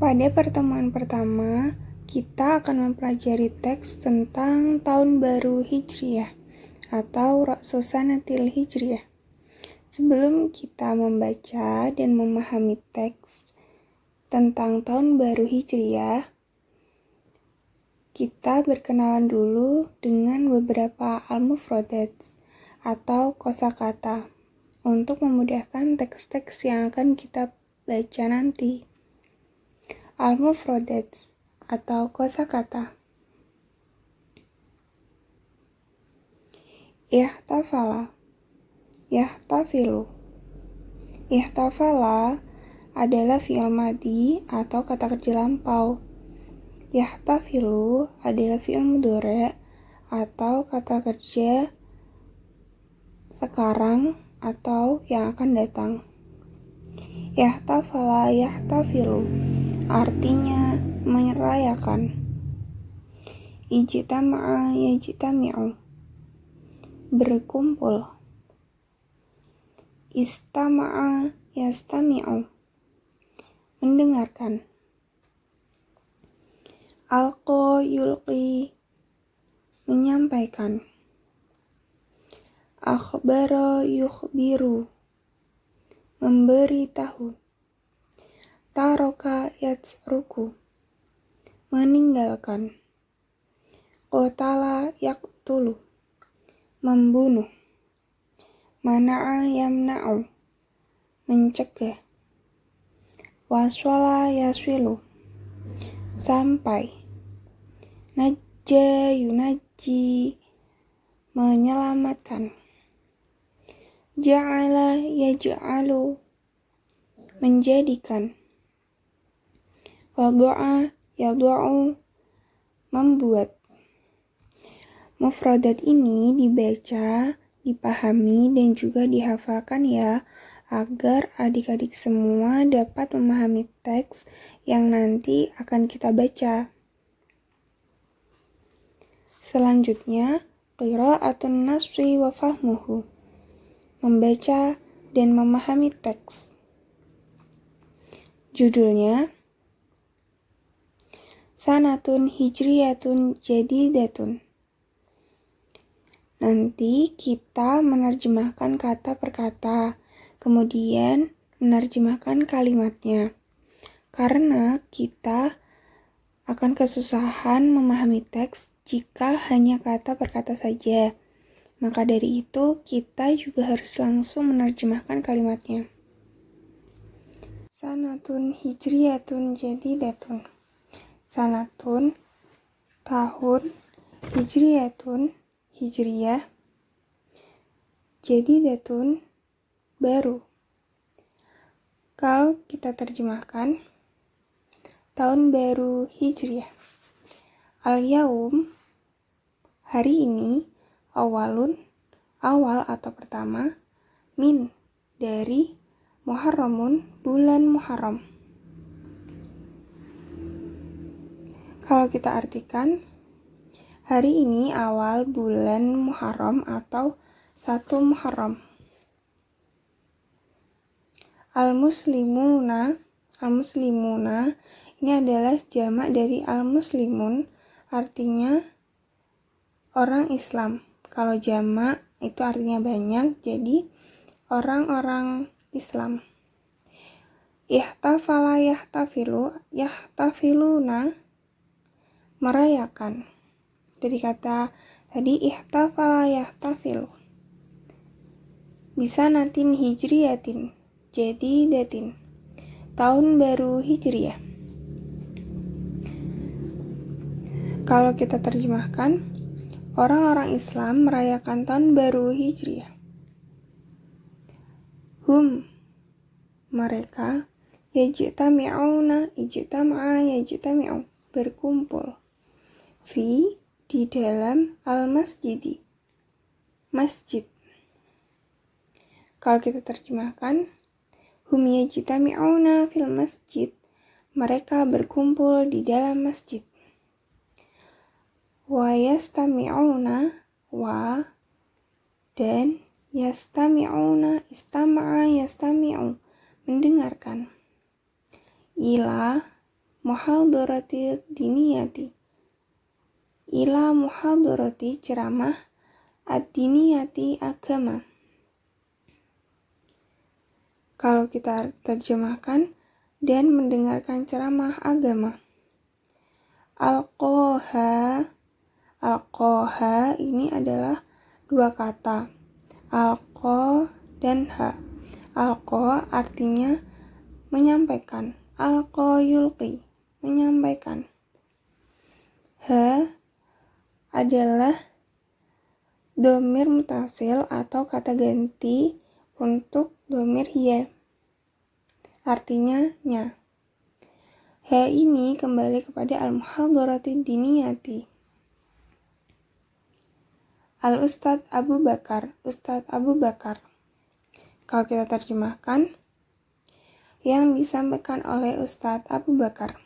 Pada pertemuan pertama, kita akan mempelajari teks tentang Tahun Baru Hijriah atau Ra'susanatil Hijriah. Sebelum kita membaca dan memahami teks tentang Tahun Baru Hijriah, kita berkenalan dulu dengan beberapa al-mufradat atau kosakata untuk memudahkan teks-teks yang akan kita baca nanti. Al-mufradat atau kosakata. Ihtafala, yahtafilu. Ihtafala adalah fi'il madhi atau kata kerja lampau. Yahtafilu adalah fi'il mudhari' atau kata kerja sekarang atau yang akan datang. Yahtafala yahtafilu artinya merayakan. Ijtama'a yajtami'u berkumpul. Istama'a yastami'u mendengarkan. Alqa yulqi menyampaikan. Akhbara yukhbiru memberitahu. Taraka yatsruku meninggalkan. Qatala yaqtulu membunuh. Mana'a yamna'u mencegah. Waswala yaswilu sampai. Najja yunajji menyelamatkan. Ja'ala yaj'alu menjadikan. Wada'a yada'u membuat. Mufradat ini dibaca, dipahami, dan juga dihafalkan ya, agar adik-adik semua dapat memahami teks yang nanti akan kita baca. Selanjutnya, qira'atun nasri wa fahmuhu, membaca dan memahami teks. Judulnya, Sanatun Hijriyatun Jadidatun. Nanti kita menerjemahkan kata per kata, kemudian menerjemahkan kalimatnya. Karena kita akan kesusahan memahami teks jika hanya kata per kata saja. Maka dari itu, kita juga harus langsung menerjemahkan kalimatnya. Sanatun Hijriyatun Jadidatun. Sanatun, tahun, hijriyatun, hijriyah, jadidatun, baru. Kalau kita terjemahkan, tahun baru hijriyah. Al-yaum, hari ini, awalun, awal atau pertama, min, dari, Muharramun, bulan Muharram. Kalau kita artikan, hari ini awal bulan Muharram atau 1 Muharram. Al-muslimuna ini adalah jamak dari al-muslimun, artinya orang Islam. Kalau jamak itu artinya banyak, jadi orang-orang Islam. Ihtafala yahtafilu, yahtafiluna merayakan. Jadi kata tadi ihtafala yahtafilu. Bisanatin hijriyatin, jadidatin. Tahun baru hijriyah. Kalau kita terjemahkan, orang-orang Islam merayakan tahun baru hijriyah. Hum, mereka, yajtami'una, ijtama'a yajtami'u, berkumpul. Fi, di dalam, al-masjidi, masjid. Kalau kita terjemahkan, hum yajtami'una fil masjid, mereka berkumpul di dalam masjid. Wa yastami'una, wa, dan yastami'una, istama'a yastami'u, mendengarkan. Ila, muhadarati diniyati. Ila muhadarati ceramah ad-diniyati agama. Kalau kita terjemahkan, dan mendengarkan ceramah agama. Alqoha ini adalah dua kata, alqo dan ha. Alqo artinya menyampaikan, alqo yulqi, menyampaikan. Ha adalah dhamir mutasil atau kata ganti untuk dhamir ya, artinya nya. Ha ini kembali kepada al-muhadarati diniyati. Al-Ustadz Abu Bakar, Ustadz Abu Bakar. Kalau kita terjemahkan, yang disampaikan oleh Ustadz Abu Bakar.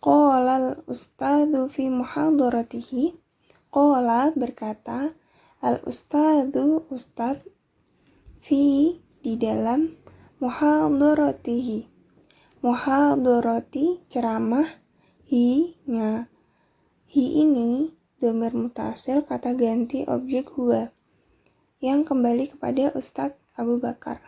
Qala al-ustadzu fi muhadaratihi. Qala berkata, al-ustadzu ustadz fi di dalam muhadaratihi. Muhadarati ceramah, hi-nya. Hi ini dhamir mutasil kata ganti objek huwa yang kembali kepada Ustadz Abu Bakar.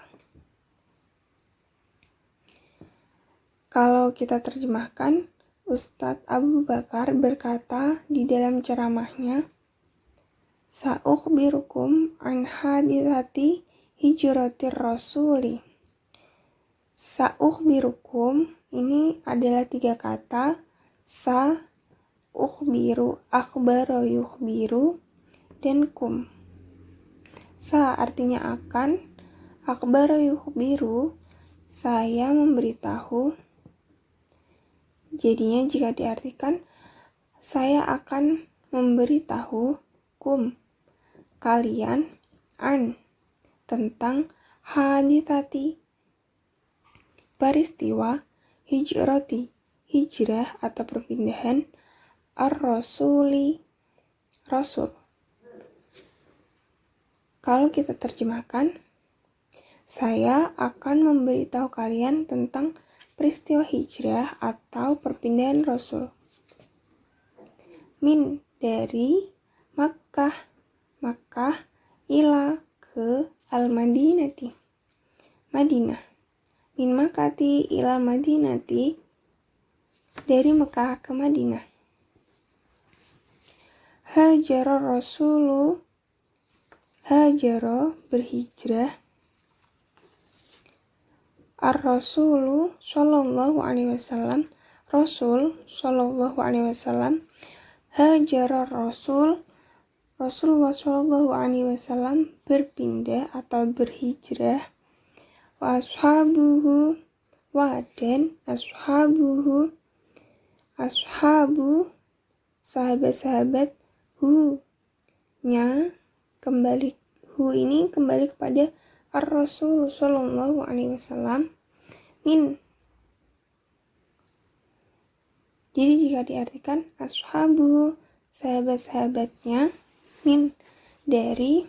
Kalau kita terjemahkan, Ustadz Abu Bakar berkata di dalam ceramahnya, Sa'ukhbirukum an hadithati hijratir rasuli. Sa'ukhbirukum ini adalah tiga kata, sa-ukhbiru, akhbaro yukhbiru, dan kum. Sa artinya akan, akhbaro yukhbiru, saya memberitahu. Jadinya jika diartikan, saya akan memberitahu kum, kalian, an, tentang hadithati, peristiwa hijrati, hijrah atau perpindahan ar-rasuli, rasul. Kalau kita terjemahkan, saya akan memberitahu kalian tentang peristiwa hijrah atau perpindahan Rasul. Min dari Makkah ila ke al-Madinati, Madinah. Min Makkati ila Madinati, dari Mekah ke Madinah. Hajara Rasulu, hajara berhijrah. Ar-Rasulu sallallahu alaihi wasallam, Rasul sallallahu alaihi wasallam. Hajara Rasul, Rasulullah sallallahu alaihi wasallam berpindah atau berhijrah. Wa ashabuhu, wa dan ashabuhu, ashabu sahabat-sahabat, hu nya kembali, hu ini kembali kepada Ar-Rasul sallallahu alaihi wasallam min. Jadi jika diartikan ashabu, sahabat-sahabatnya, min dari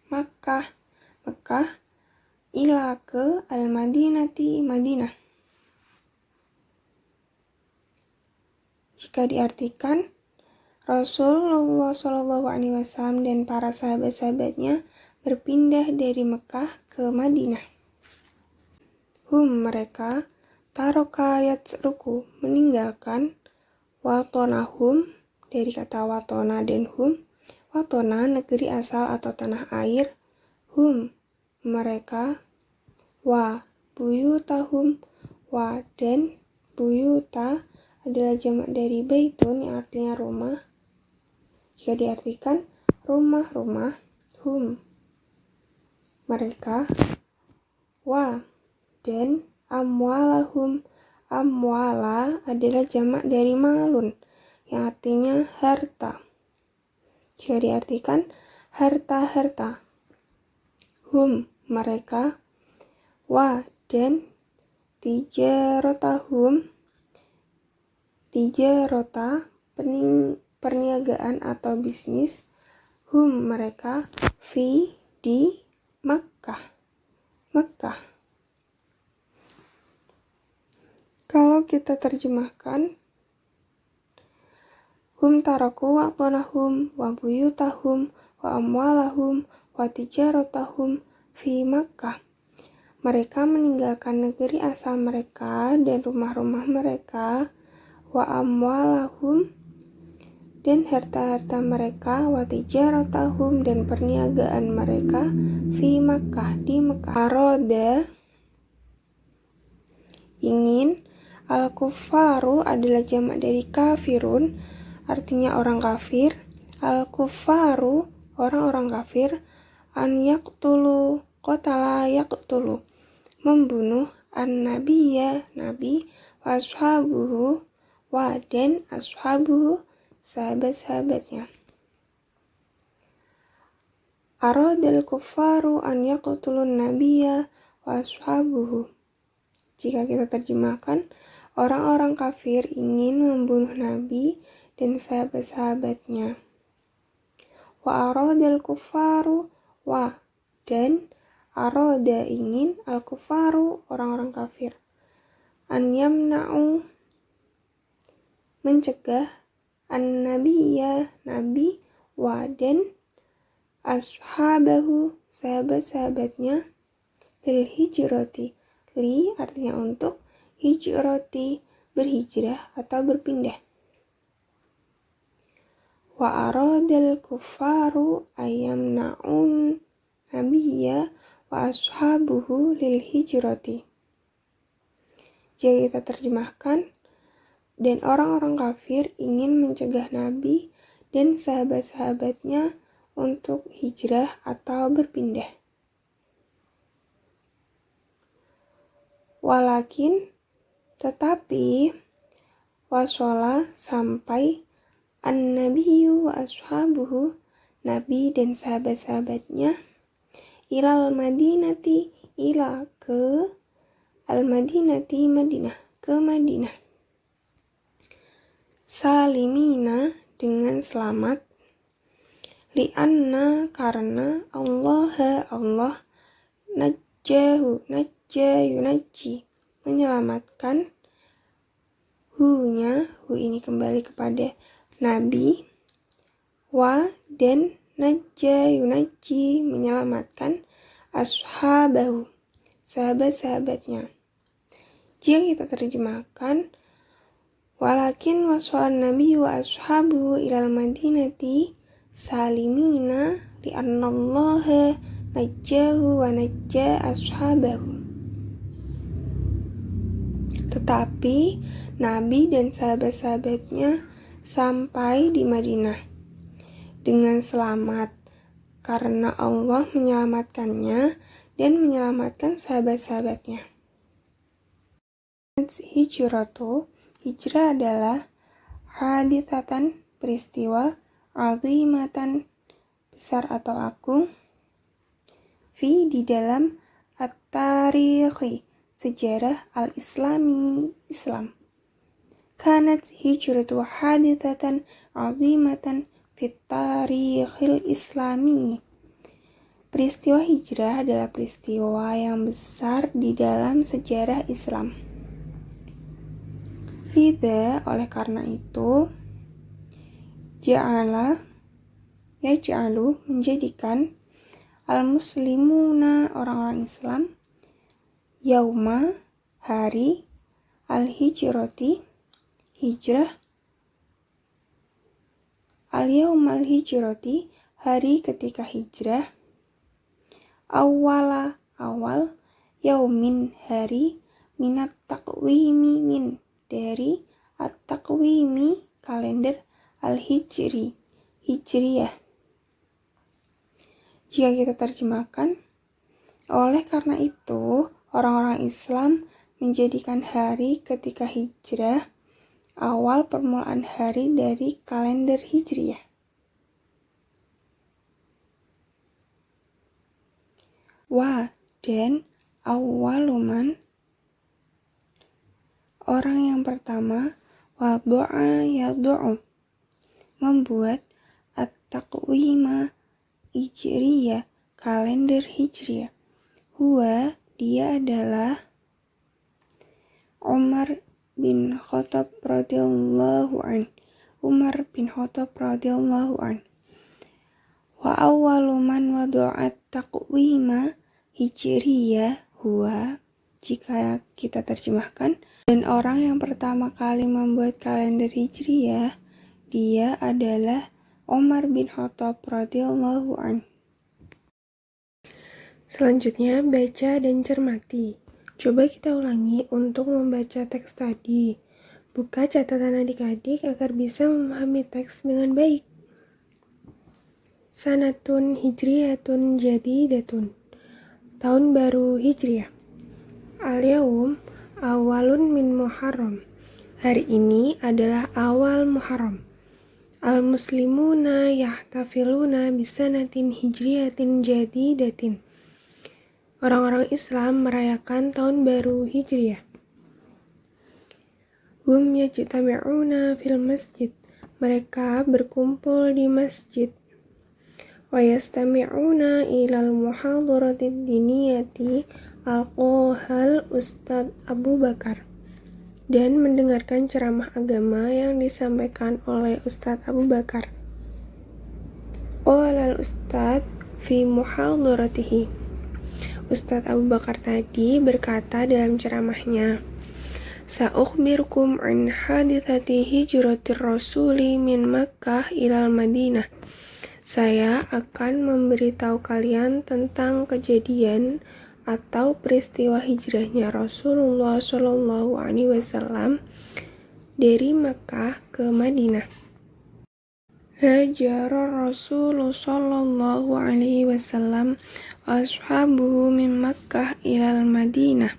Makkah ila ke al-Madinati, Madinah. Jika diartikan Rasulullah sallallahu alaihi wasallam dan para sahabat-sahabatnya berpindah dari Mekah ke Madinah. Hum mereka, taroka yatsruku meninggalkan, watonahum dari kata watona dan hum, watona negeri asal atau tanah air, hum mereka, wa buyutahum, wa dan buyuta adalah jamak dari baitun yang artinya rumah. Jika diartikan rumah-rumah, hum mereka, wa dan amwalahum, amwala adalah jamak dari malun yang artinya harta. Jika diartikan harta-harta, hum mereka, wa dan tijarotahum, tijarota perniagaan atau bisnis, hum mereka, fi di Makkah. Kalau kita terjemahkan, hum taraku waqtanahum wa buyutahum wa amwalahum wa tijaratahum fi Makkah. Mereka meninggalkan negeri asal mereka dan rumah-rumah mereka, wa amwalahum, dan harta-harta mereka, wa tijaratahum, dan perniagaan mereka, fi Makkah, di Mekah. Aroda, ingin. Al-kufaru adalah jamak dari kafirun, artinya orang kafir. Al-kufaru, orang-orang kafir. An yaqtulu, qatala yaqtulu, membunuh. An-nabiyya, nabi. Wa ashabuhu, wa dan ashabuhu, sahabat-sahabatnya. Aradal kufaru an yaqtulun nabiyya wa ashabuhu. Jika kita terjemahkan, orang-orang kafir ingin membunuh Nabi dan sahabat-sahabatnya. Wa aradal kufaru, wa dan arada ingin, al kufaru orang-orang kafir. An yamna'u mencegah, an nabiyya nabi, wa dan ashabahu sahabat-sahabatnya, lil hijrati, li artinya untuk, hijrati berhijrah atau berpindah. Wa aradal kufaru ayyamna'un nabiyya wa ashabuhu lil hijrati. Jika kita terjemahkan, dan orang-orang kafir ingin mencegah Nabi dan sahabat-sahabatnya untuk hijrah atau berpindah. Walakin, tetapi, washola sampai, an-nabiyyu wa ashabuhu, Nabi dan sahabat-sahabatnya, ilal madinati, ila ke, al-madinati Madinah, ke Madinah. Salimina dengan selamat, li'anna karena Allah najjahu yunajji menyelamatkan, hu-nya, hu ini kembali kepada Nabi, wa dan najja yunajji menyelamatkan, ashabahu sahabat-sahabatnya. Jika kita terjemahkan, walakin waswalan nabi wa ashabuhu ilal madinati salimina li'annallaha najjahu wa najja ashabahu. Tetapi Nabi dan sahabat-sahabatnya sampai di Madinah dengan selamat karena Allah menyelamatkannya dan menyelamatkan sahabat-sahabatnya. Hijratu, hijrah adalah hadithatan, peristiwa, azimatan, besar atau agung, fi di dalam, at-tarikhi, sejarah, al-islami, Islam. Kanat hijratu hadithatan azimatan fit tarikhil islami. Peristiwa hijrah adalah peristiwa yang besar di dalam sejarah Islam. Lidha, oleh karena itu, yaj'alu menjadikan, al-muslimuna orang-orang Islam, yauma hari, al-hijrati hijrah, al-yaumal hijrati hari ketika hijrah, awwala awal, yaumin hari, minat takwimi min dari, at-takwimi kalender, al-hijri hijriyah. Jika kita terjemahkan, oleh karena itu orang-orang Islam menjadikan hari ketika hijrah awal permulaan hari dari kalender hijriyah. Wa dan awwaluman, orang yang pertama, wadu'a yadu'u, membuat, at-taqwima hijriyah, kalender hijriyah. Huwa, dia adalah Umar bin Khattab radhiyallahu an. Umar bin Khattab radhiyallahu an. Wa awwalu man wada'at taqwima hijriyah huwa, jika kita terjemahkan, dan orang yang pertama kali membuat kalender hijriyah, dia adalah Umar bin Khattab radhiyallahu an. Selanjutnya, baca dan cermati. Coba kita ulangi untuk membaca teks tadi. Buka catatan adik-adik agar bisa memahami teks dengan baik. Sanatun hijriyatun jadidatun. Tahun baru hijriyah. Al-yawm awalun min Muharram. Hari ini adalah awal Muharram. Al-muslimuna yahtafiluna bisanatin hijriyatin jadidatin. Orang-orang Islam merayakan tahun baru hijriyah. Hum yajtami'una fil masjid. Mereka berkumpul di masjid. Wa yastami'una ilal muhadharatid diniyati alqahal Ustadz Abu Bakar, dan mendengarkan ceramah agama yang disampaikan oleh Ustadz Abu Bakar. Qala al-Ustadz fi muhadharatihi. Ustadz Abu Bakar tadi berkata dalam ceramahnya, Sa'ukhbirukum an hadithati hijratir rasuli min Makkah ilal Madinah. Saya akan memberitahu kalian tentang kejadian atau peristiwa hijrahnya Rasulullah Shallallahu Alaihi Wasallam dari Makkah ke Madinah. Hajara Rasulullah Shallallahu Alaihi Wasallam wa ashabuhu min Makkah ilal Madinah.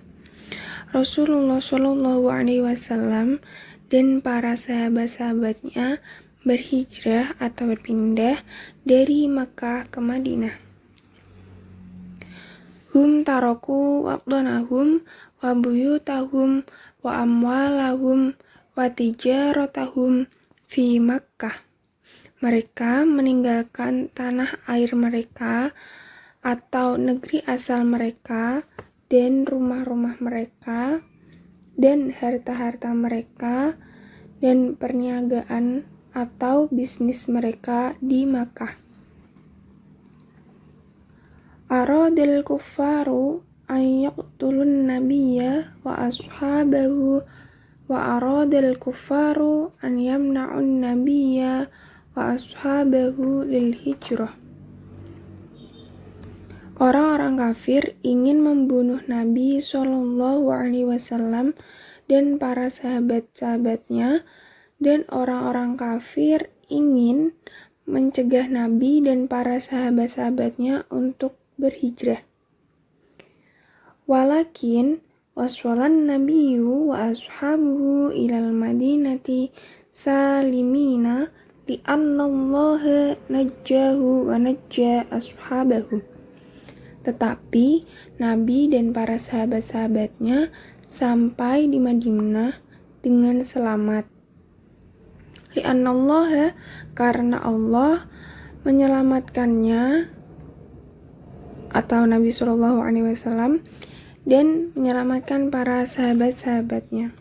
Rasulullah Shallallahu Alaihi Wasallam dan para sahabat-sahabatnya berhijrah atau berpindah dari Makkah ke Madinah. Hum taraku waqdanahum wa buyutahum wa amwalahum wa tijaratahum fi Makkah. Mereka meninggalkan tanah air mereka atau negeri asal mereka dan rumah-rumah mereka dan harta-harta mereka dan perniagaan atau bisnis mereka di Makkah. Aradil kuffaru an yaqtulun nabiyya wa ashabahu wa aradil kuffaru an yamna'un nabiyya wa ashabahu lil hijrah. Orang-orang kafir ingin membunuh Nabi Shallallahu Alaihi Wasallam dan para sahabat-sahabatnya, dan orang-orang kafir ingin mencegah Nabi dan para sahabat-sahabatnya untuk berhijrah. Walakin waswalan nabiyyu wa ashabuhu ilal madinati salimina li'annallaha najjahu wa najja ashabahu. Tetapi Nabi dan para sahabat-sahabatnya sampai di Madinah dengan selamat. Li'annallaha, karena Allah menyelamatkannya atau Nabi Shallallahu Alaihi Wasallam dan menyelamatkan para sahabat-sahabatnya.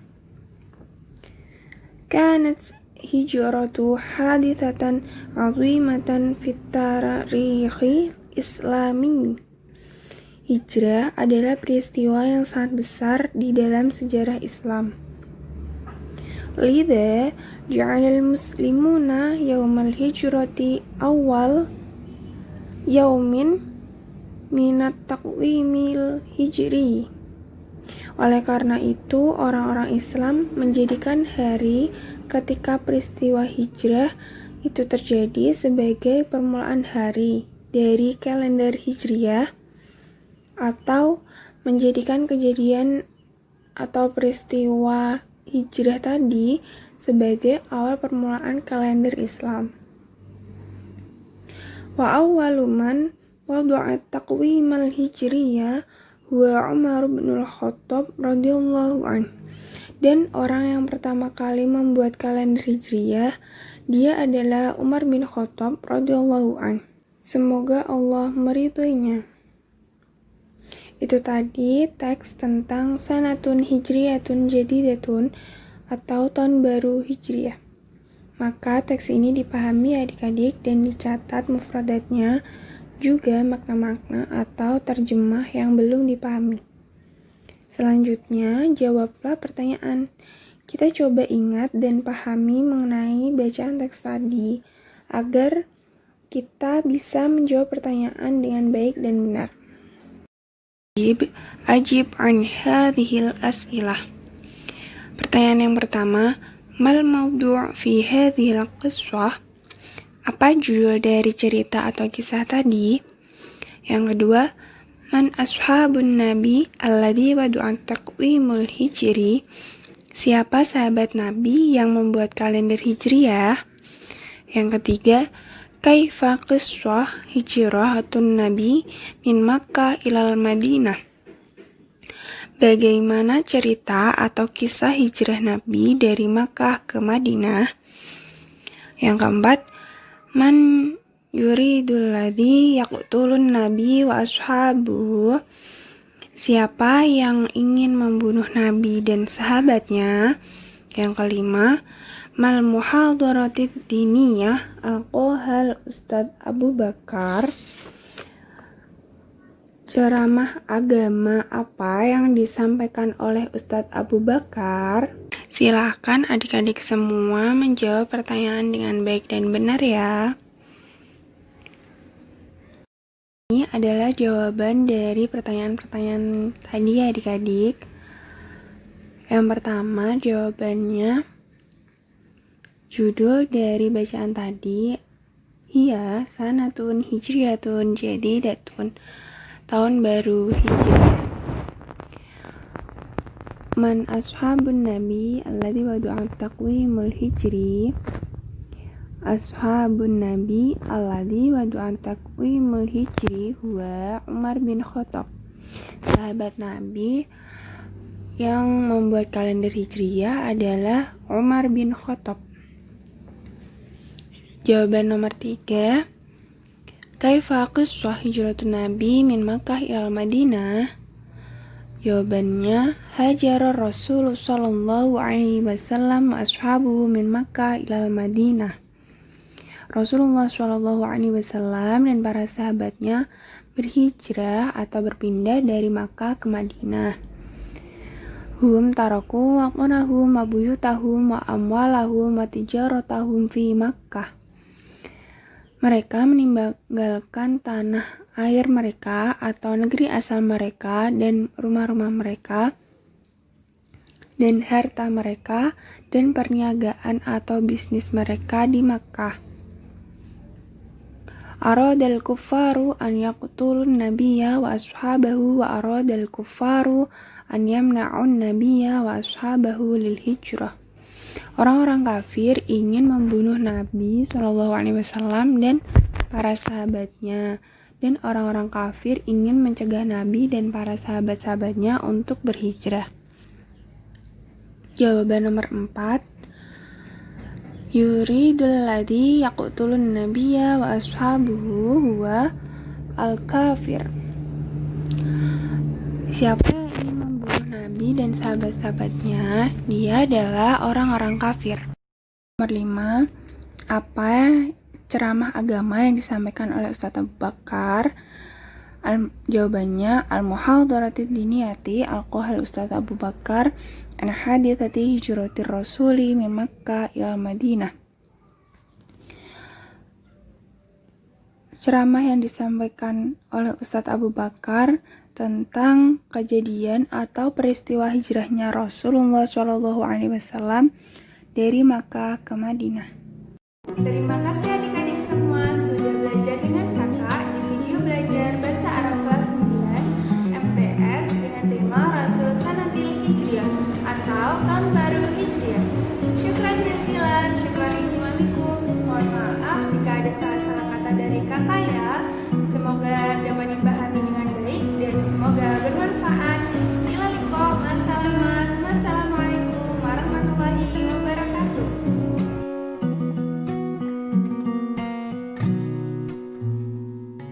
Kanat hijratu hadithatan azimatan fit tarikhi islami. Hijrah adalah peristiwa yang sangat besar di dalam sejarah Islam. Lidha ja'alal muslimuna yawmal hijrati awal yaumin minat taqwimil hijri. Oleh karena itu, orang-orang Islam menjadikan hari ketika peristiwa hijrah itu terjadi sebagai permulaan hari dari kalender hijriah, atau menjadikan kejadian atau peristiwa hijrah tadi sebagai awal permulaan kalender Islam. Wa awwalu man wada'a taqwimal hijriyah huwa Umar bin Khattab radhiyallahu an. Dan orang yang pertama kali membuat kalender hijriyah, dia adalah Umar bin Khattab radhiyallahu an. Semoga Allah meridhoinya. Itu tadi teks tentang sanatun hijriyatun jadidatun, atau tahun baru Hijriah. Maka teks ini dipahami adik-adik dan dicatat mufradatnya, juga makna-makna atau terjemah yang belum dipahami. Selanjutnya, jawablah pertanyaan. Kita coba ingat dan pahami mengenai bacaan teks tadi, agar kita bisa menjawab pertanyaan dengan baik dan benar. Ajib an hadhil as'ilah. Pertanyaan yang pertama, mal mawdu' fi hadhil qissah? Apa judul dari cerita atau kisah tadi? Yang kedua, man ashabun nabi alladhi wadu'an taqwimul hijri? Siapa sahabat nabi yang membuat kalender hijriah? Yang ketiga, kaifa qissah hijratun nabi min Makkah ilal Madinah? Bagaimana cerita atau kisah hijrah Nabi dari Makkah ke Madinah? Yang keempat, man yuridul ladzi yaqtulun nabi wa ashabuhu? Siapa yang ingin membunuh Nabi dan sahabatnya? Yang kelima, mal muhadaratid diniyah alqohal Ustadz Abu Bakar? Ceramah agama apa yang disampaikan oleh Ustadz Abu Bakar? Silahkan adik-adik semua menjawab pertanyaan dengan baik dan benar ya. Ini adalah jawaban dari pertanyaan-pertanyaan tadi ya adik-adik. Yang pertama jawabannya, judul dari bacaan tadi, hiya sanatun hijriyatun jadidatun, tahun baru hijriah. Man ashabun nabi alladhi wadu'a taqwimul hijri? Ashabun nabi alladhi wadu'a taqwimul hijri huwa Umar bin Khattab. Sahabat nabi yang membuat kalender hijriah adalah Umar bin Khattab. Jawaban nomor 3, kaifa qissah hijratun nabi min Makkah ilal Madinah? Jawabannya, hajara Rasul sallallahu alaihi wasallam wa ashabuhu min Makkah ilal Madinah. Rasulullah sallallahu alaihi wasallam dan para sahabatnya berhijrah atau berpindah dari Makkah ke Madinah. Hum taraku waqnahum wa buyutahum wa amwalahum wa tijaratahum fi Makkah. Mereka meninggalkan tanah air mereka atau negeri asal mereka dan rumah-rumah mereka dan harta mereka dan perniagaan atau bisnis mereka di Makkah. Aradal kuffaru an yaqtulun nabiyya wa ashabahu wa aradal kuffaru an yamna'un nabiyya wa ashabahu lil hijrah. Orang-orang kafir ingin membunuh Nabi SAW dan para sahabatnya, dan orang-orang kafir ingin mencegah Nabi dan para sahabat-sahabatnya untuk berhijrah. Jawaban nomor 4, yuridul ladzi yaqtulun nabiyya wa ashabuhu huwa al-kafir. Siapa yang ingin membunuh Nabi dan sahabat-sahabatnya? Dia adalah orang-orang kafir. Nomor 5, apa ceramah agama yang disampaikan oleh Ustadz Abu Bakar? Jawabannya, al-muhadaratid diniyati alqohal Ustadz Abu Bakar an hadithati hijratir rasuli min Makkah ilal Madinah. Ceramah yang disampaikan oleh Ustadz Abu Bakar tentang kejadian atau peristiwa hijrahnya Rasulullah SAW dari Makkah ke Madinah. Terima kasih adik-adik semua sudah belajar dengan kakak di video belajar bahasa Arab kelas 9 MTS dengan tema Rasul Sanatil Hijriah atau Tahun Baru Hijriah. Syukran jazila.